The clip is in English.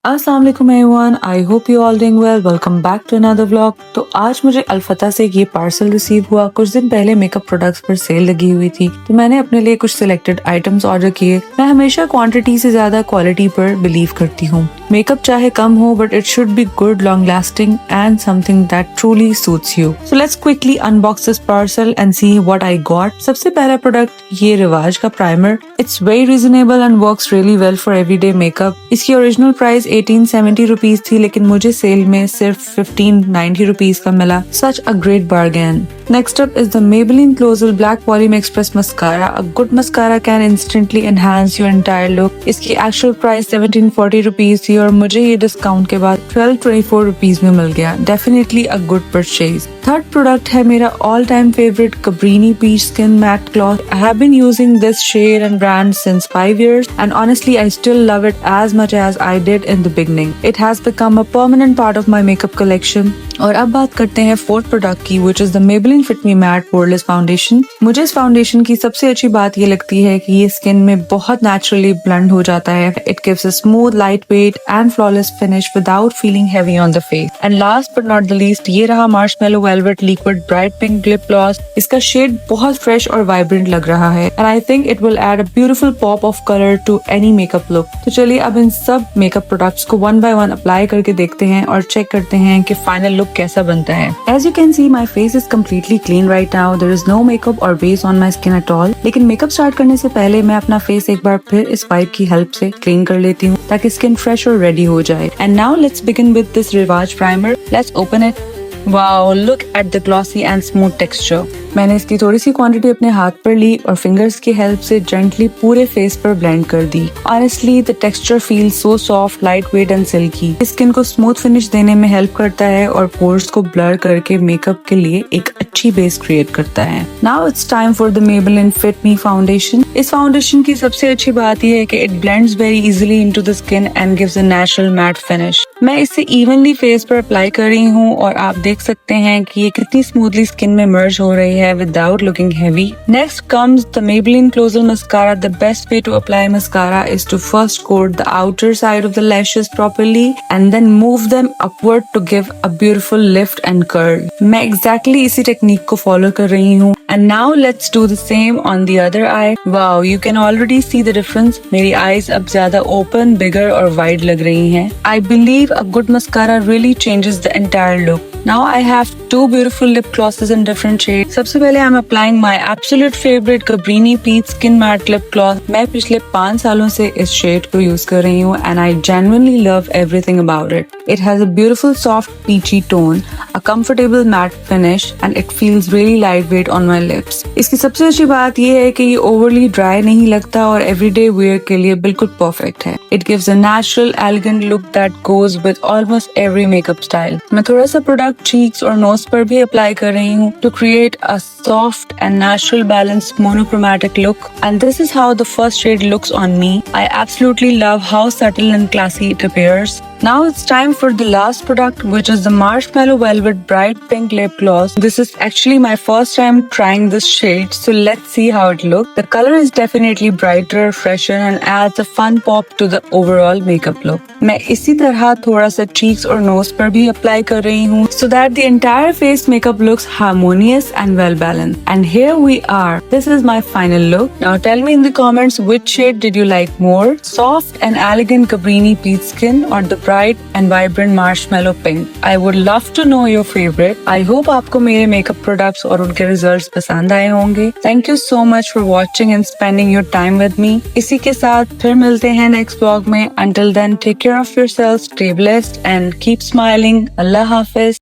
अस्सलाम वालेकुम everyone, I hope you all doing well. Welcome back to another vlog. तो आज मुझे अल्फता से ये पार्सल रिसीव हुआ। कुछ दिन पहले मेकअप प्रोडक्ट्स पर सेल लगी हुई थी, तो मैंने अपने लिए कुछ सिलेक्टेड आइटम्स ऑर्डर किए। मैं हमेशा क्वांटिटी से ज्यादा क्वालिटी पर बिलीव करती हूँ। मेकअप चाहे कम हो, but it should be good, long lasting and something that truly suits you. So let's quickly unbox this parcel and see what I got. सबसे पहला प्रोडक्ट ये रिवाज का primer. It's very reasonable and works really well for everyday makeup. इसकी original price 1870 rupees थी, लेकिन मुझे cell में सिर्फ 1590 रुपीज का मिला। Such a great bargain. Next up is the Maybelline Closer Black Polymer Express Mascara. A good mascara can instantly enhance your entire look. इसकी actual price 1740 rupees थी और मुझे ये डिस्काउंट के बाद 1224 रुपीज में मिल गया। Definitely a good purchase. Third product है मेरा all time favourite Cabrini Peach Skin Matte Cloth. I have been using this shade and brand since 5 years and honestly I still love it as much as I did in the beginning. It has become a permanent part of my makeup collection. और अब बात करते हैं fourth product की, which is the Maybelline Fit Me Matte Poreless Foundation. मुझे इस foundation की सबसे अच्छी बात ये लगती है कि ये स्किन में बहुत नेचुरली ब्लेंड हो जाता है. It gives a smooth, lightweight and flawless finish without feeling heavy on the face. And last but not the least, ये रहा Marshmallow Velvet Liquid Bright Pink Lip Gloss. इसका शेड बहुत fresh और vibrant लग रहा है and I think it will add a beautiful pop of color to any makeup look. तो चलिए अब इन सब मेकअप प्रोडक्ट्स को वन बाय वन अप्लाई करके देखते हैं और चेक करते हैं कि फाइनल लुक कैसा बनता है. As you can see, my face is completely clean right now. There is no makeup or base on my skin at all. लेकिन मेकअप स्टार्ट करने से पहले मैं अपना फेस एक बार फिर इस वाइप की हेल्प से क्लीन कर लेती हूँ ताकि स्किन फ्रेश और रेडी हो जाए. And now let's begin with this Rivage primer. Let's open it. Wow, look at the glossy and smooth texture. मैंने इसकी थोड़ी सी क्वांटिटी अपने हाथ पर ली और फिंगर्स की हेल्प से जेंटली पूरे फेस पर ब्लेंड कर दी. Honestly, the texture feels so soft, lightweight and silky. Skin को स्मूथ फिनिश देने में हेल्प करता है और पोर्स को ब्लर करके मेकअप के लिए एक अच्छी बेस क्रिएट करता है. Now it's time for the Maybelline Fit Me Foundation. इस फाउंडेशन की सबसे अच्छी बात यह है कि it blends very easily into the skin and gives a natural matte finish. मैं इसे इवनली फेस पर अप्लाई कर रही हूँ और आप देख सकते हैं कि ये कितनी स्मूथली स्किन में मर्ज हो रही है without looking heavy. Next comes the Maybelline Closer Mascara. The best way to apply mascara is to first coat the outer side of the lashes properly and then move them upward to give a beautiful lift and curl. मैं exactly इसी technique को follow कर रही हूँ. And now let's do the same on the other eye. Wow, you can already see the difference. मेरी eyes अब ज्यादा open, bigger और wide लग रही हैं. I believe a good mascara really changes the entire look. Now I have two beautiful lip glosses in different shades. सबसे पहले I'm applying my absolute favorite Cabrini Peach Skin Matte Lip Gloss. मैं पिछले 5 सालों से इस shade को use कर रही हूँ and I genuinely love everything about it. It has a beautiful soft peachy tone, a comfortable matte finish and it feels really lightweight on my lips. इसकी सबसे अच्छी बात ये है कि ये overly dry नहीं लगता और everyday wear के लिए बिल्कुल perfect है. It gives a natural, elegant look that goes with almost every makeup style. मैं थोड़ा सा प्रोडक्ट cheeks और nose पर भी अप्लाई कर रही हूँ to create a soft and natural balanced monochromatic look. And this is how the first shade looks on me. I absolutely love how subtle and classy it appears. Now it's time for the last product, which is the Marshmallow Velvet Bright Pink Lip Gloss. This is actually my first time trying this shade, so let's see how it looks. The color is definitely brighter, fresher and adds a fun pop to the overall makeup look. मैं इसी तरह थोड़ा सा cheeks और nose पर भी apply कर रही हूँ so that the entire face makeup looks harmonious and well balanced. And here we are. This is my final look. Now tell me in the comments which shade did you like more? Soft and elegant Cabrini Peach Skin or the bright and vibrant Marshmallow Pink? I would love to know your favorite. I hope आपको मेरे makeup products और उनके results पसंद आए होंगे. Thank you so much for watching and spending your time with me. इसी के साथ फिर मिलते हैं next vlog में. Until then, take care of yourself, stay blessed and keep smiling. Allah Hafiz.